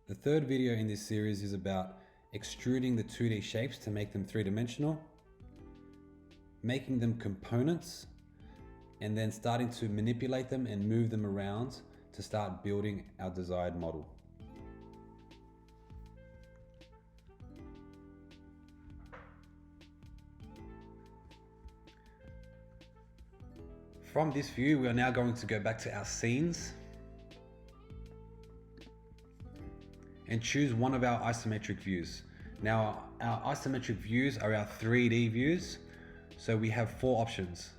The third video in this series is about extruding the 2D shapes to make them three-dimensional, making them components, and then starting to manipulate them and move them around to start building our desired model. From this view, we are now going to go back to our scenes and choose one of our isometric views. Now, our isometric views are our 3D views, so we have 4 options.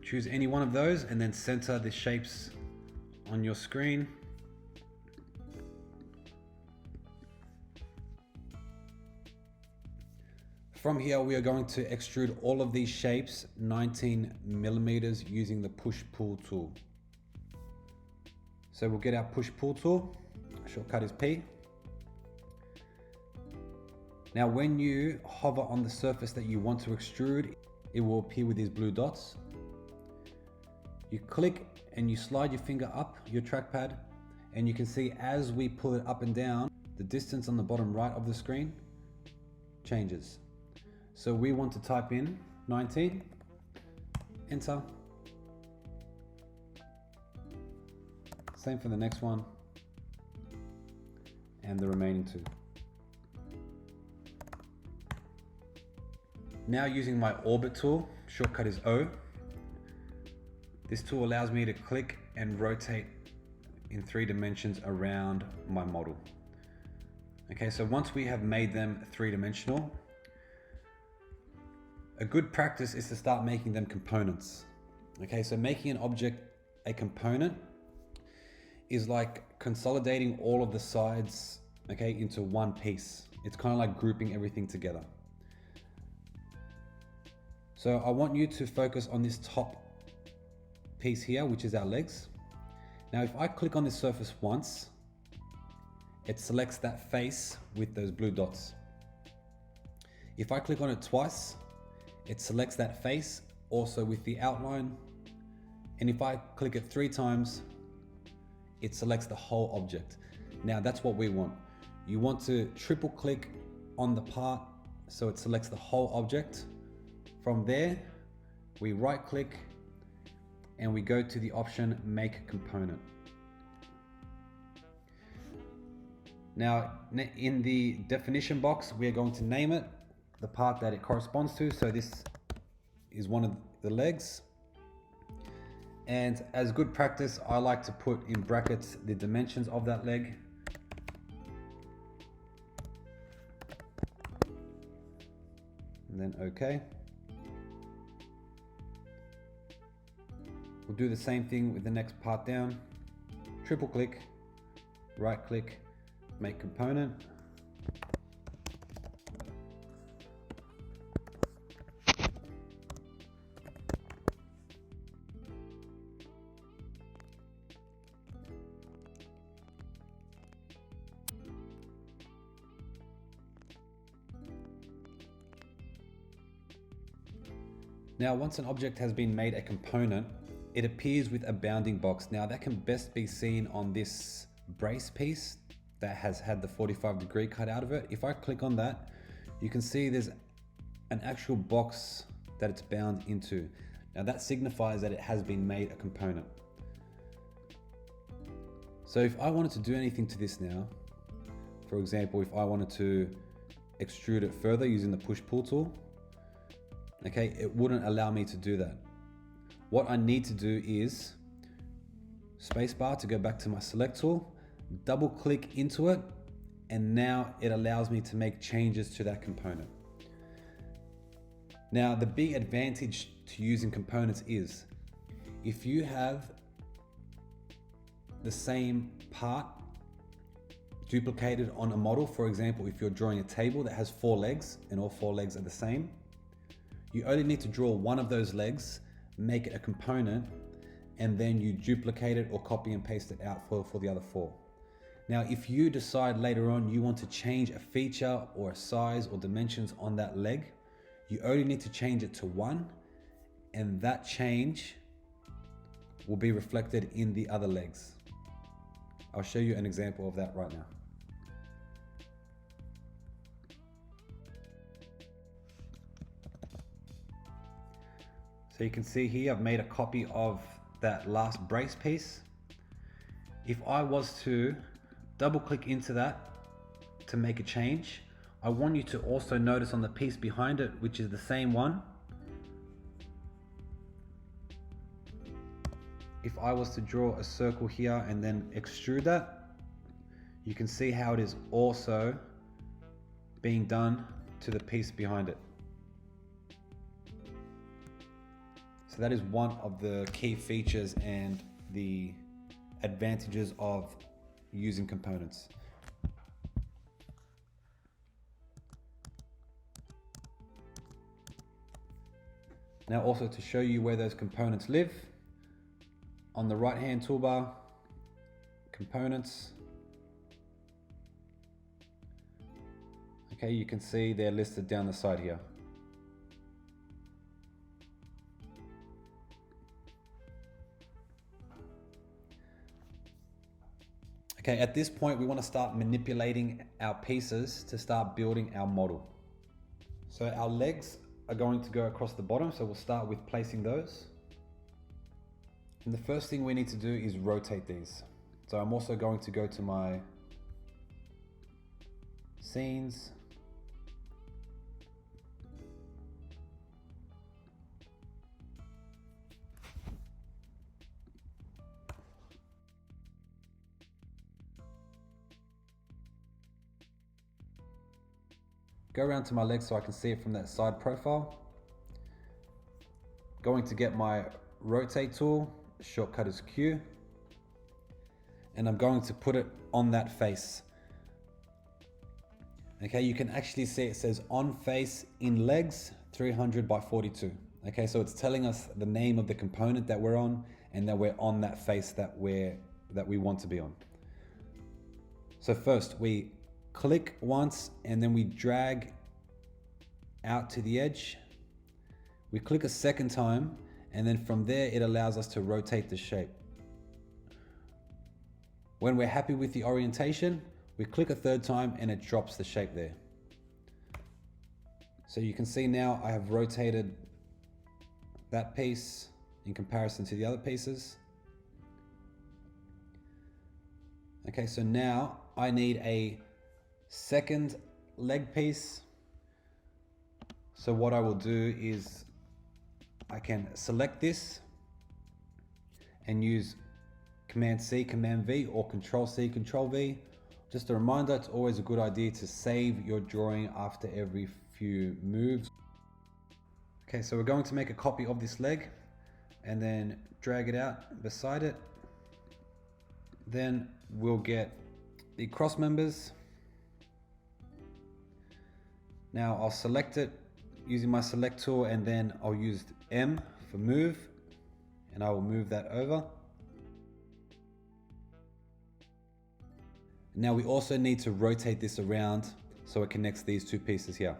Choose any one of those and then center the shapes on your screen. From here, we are going to extrude all of these shapes 19 millimeters using the push-pull tool. So we'll get our push-pull tool, shortcut is P. Now when you hover on the surface that you want to extrude, it will appear with these blue dots. You click and you slide your finger up your trackpad, and you can see as we pull it up and down, the distance on the bottom right of the screen changes. So we want to type in 19, enter. Same for the next one and the remaining 2. Now using my orbit tool, shortcut is O. This tool allows me to click and rotate in 3 dimensions around my model. Okay, so once we have made them 3-dimensional, a good practice is to start making them components. Okay, so making an object a component is like consolidating all of the sides, okay, into one piece. It's kind of like grouping everything together. So I want you to focus on this top piece here, which is our legs. Now, if I click on this surface once, it selects that face with those blue dots. If I click on it twice, it selects that face also with the outline. And if I click it 3 times, it selects the whole object. Now that's what we want. You want to triple click on the part so it selects the whole object. From there, we right click and we go to the option Make Component. Now in the definition box, we are going to name it the part that it corresponds to. So this is one of the legs. And as good practice, I like to put in brackets the dimensions of that leg. And then OK. We'll do the same thing with the next part down. Triple click, right click, make component. Now, once an object has been made a component, it appears with a bounding box. Now that can best be seen on this brace piece that has had the 45-degree cut out of it. If I click on that, you can see there's an actual box that it's bound into. Now that signifies that it has been made a component. So if I wanted to do anything to this now, for example, if I wanted to extrude it further using the push-pull tool, okay, it wouldn't allow me to do that. What I need to do is spacebar to go back to my select tool, double click into it, and now it allows me to make changes to that component. Now, the big advantage to using components is if you have the same part duplicated on a model, for example, if you're drawing a table that has 4 legs and all 4 legs are the same, you only need to draw one of those legs, make it a component, and then you duplicate it or copy and paste it out for the other 4. Now, if you decide later on you want to change a feature or a size or dimensions on that leg, you only need to change it to 1, and that change will be reflected in the other legs. I'll show you an example of that right now. So you can see here I've made a copy of that last brace piece. If I was to double click into that to make a change, I want you to also notice on the piece behind it, which is the same one. If I was to draw a circle here and then extrude that, you can see how it is also being done to the piece behind it. So that is one of the key features and the advantages of using components. Now also to show you where those components live, on the right hand toolbar, components. Okay, you can see they're listed down the side here. Okay, at this point we want to start manipulating our pieces to start building our model. So our legs are going to go across the bottom, so we'll start with placing those. And the first thing we need to do is rotate these. So I'm also going to go to my scenes. Go around to my legs so I can see it from that side profile. Going to get my rotate tool, shortcut is Q, and I'm going to put it on that face. Okay, you can actually see it says on face in legs 300 by 42. Okay, so it's telling us the name of the component that we're on and that we're on that face that we want to be on. So first we click once and then we drag out to the edge. We click a second time and then from there it allows us to rotate the shape. When we're happy with the orientation, we click a third time and it drops the shape there. So you can see now I have rotated that piece in comparison to the other pieces. Okay, so now I need a second leg piece. So what I will do is I can select this and use Command C, Command V, or Control C, Control V. Just a reminder, it's always a good idea to save your drawing after every few moves. Okay, so we're going to make a copy of this leg and then drag it out beside it. Then we'll get the cross members. Now I'll select it using my select tool and then I'll use M for move and I will move that over. Now we also need to rotate this around so it connects these two pieces here.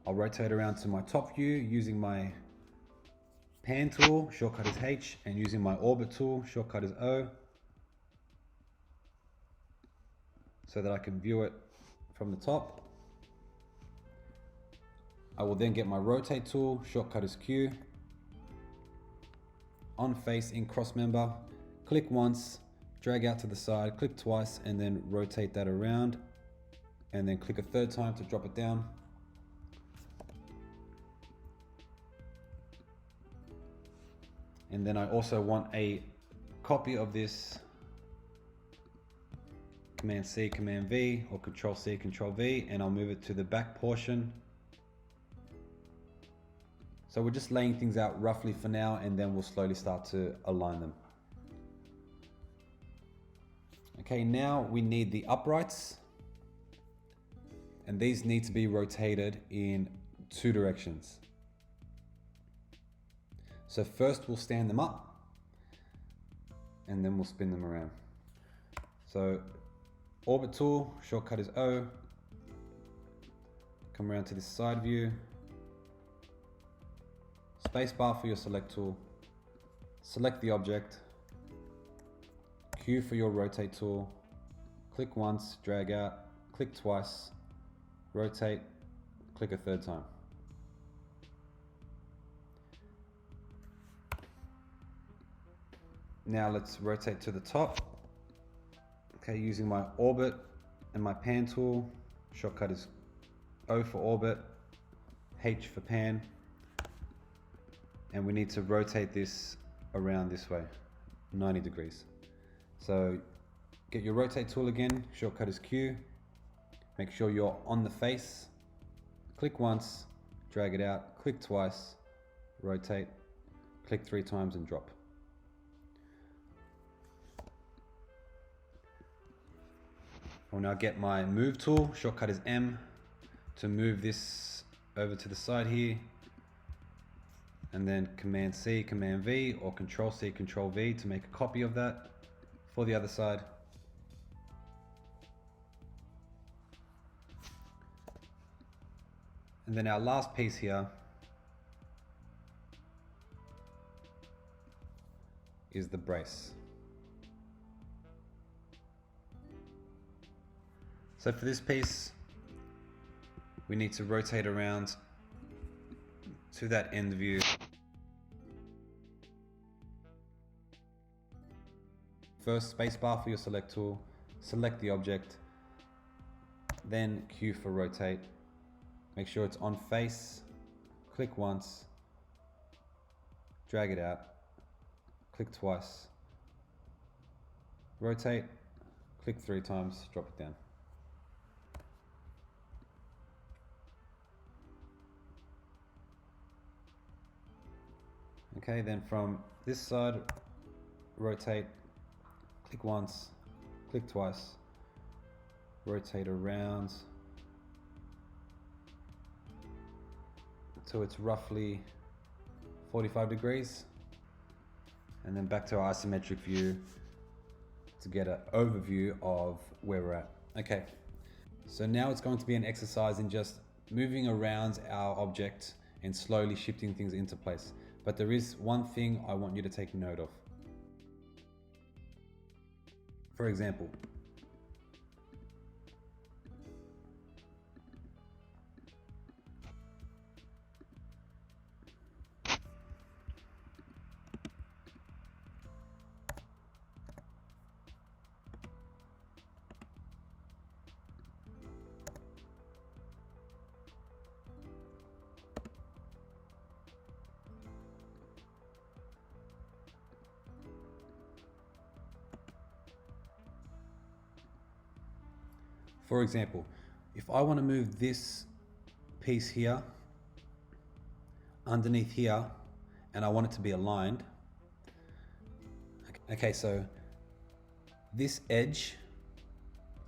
I'll rotate around to my top view using my pan tool, shortcut is H, and using my orbit tool, shortcut is O, so that I can view it from the top. I will then get my rotate tool, shortcut is Q, on face in cross member, click once, drag out to the side, click twice, and then rotate that around, and then click a third time to drop it down. And then I also want a copy of this, Command C, Command V, or Control C, Control V, and I'll move it to the back portion. So we're just laying things out roughly for now, and then we'll slowly start to align them. Okay, now we need the uprights, and these need to be rotated in two directions. So first we'll stand them up and then we'll spin them around. So orbit tool, shortcut is O, come around to this side view, space bar for your select tool, select the object, Q for your rotate tool, click once, drag out, click twice, rotate, click a third time. Now let's rotate to the top. Okay, using my orbit and my pan tool. Shortcut is O for orbit, H for pan. And we need to rotate this around this way, 90 degrees. So get your rotate tool again, shortcut is Q. Make sure you're on the face. Click once, drag it out, click twice, rotate, click 3 times and drop. I'll now get my move tool, shortcut is M, to move this over to the side here. And then Command C, Command V, or Control C, Control V to make a copy of that for the other side. And then our last piece here is the brace. So for this piece, we need to rotate around to that end view. First, spacebar for your select tool, select the object, then Q for rotate. Make sure it's on face, click once, drag it out, click twice, rotate, click 3 times, drop it down. Okay, then from this side, rotate, click once, click twice, rotate around until it's roughly 45 degrees, and then back to our isometric view to get an overview of where we're at. Okay, so now it's going to be an exercise in just moving around our object and slowly shifting things into place. But there is one thing I want you to take note of. For example, if I want to move this piece here underneath here and I want it to be aligned. Okay, so this edge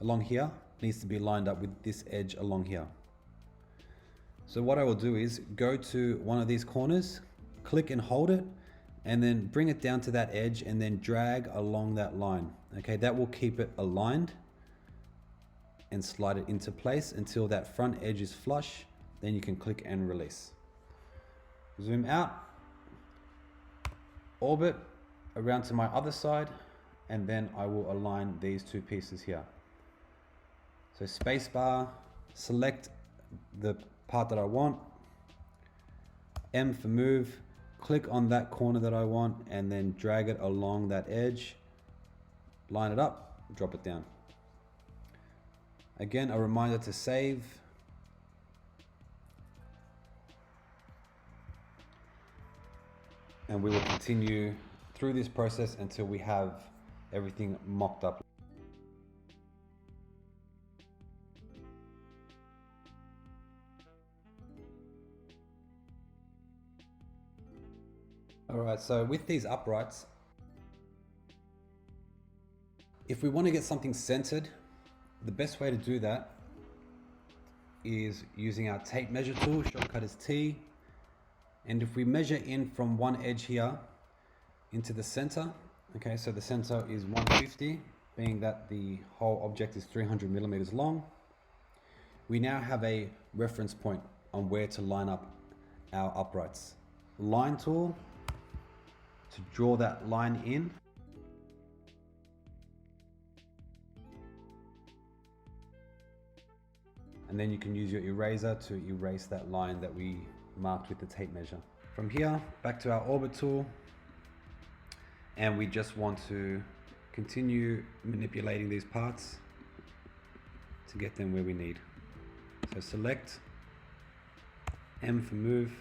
along here needs to be lined up with this edge along here. So what I will do is go to one of these corners, click and hold it, and then bring it down to that edge and then drag along that line. Okay, that will keep it aligned and slide it into place until that front edge is flush. Then you can click and release. Zoom out, orbit around to my other side, and then I will align these 2 pieces here. So spacebar, select the part that I want, M for move, click on that corner that I want, and then drag it along that edge, line it up, drop it down. Again, a reminder to save. And we will continue through this process until we have everything mocked up. All right, so with these uprights, if we want to get something centered, the best way to do that is using our tape measure tool, shortcut is T. And if we measure in from one edge here into the center, okay, so the center is 150, being that the whole object is 300 millimeters long. We now have a reference point on where to line up our uprights. Line tool, to draw that line in. And then you can use your eraser to erase that line that we marked with the tape measure. From here, back to our orbit tool, and we just want to continue manipulating these parts to get them where we need. So select M for move,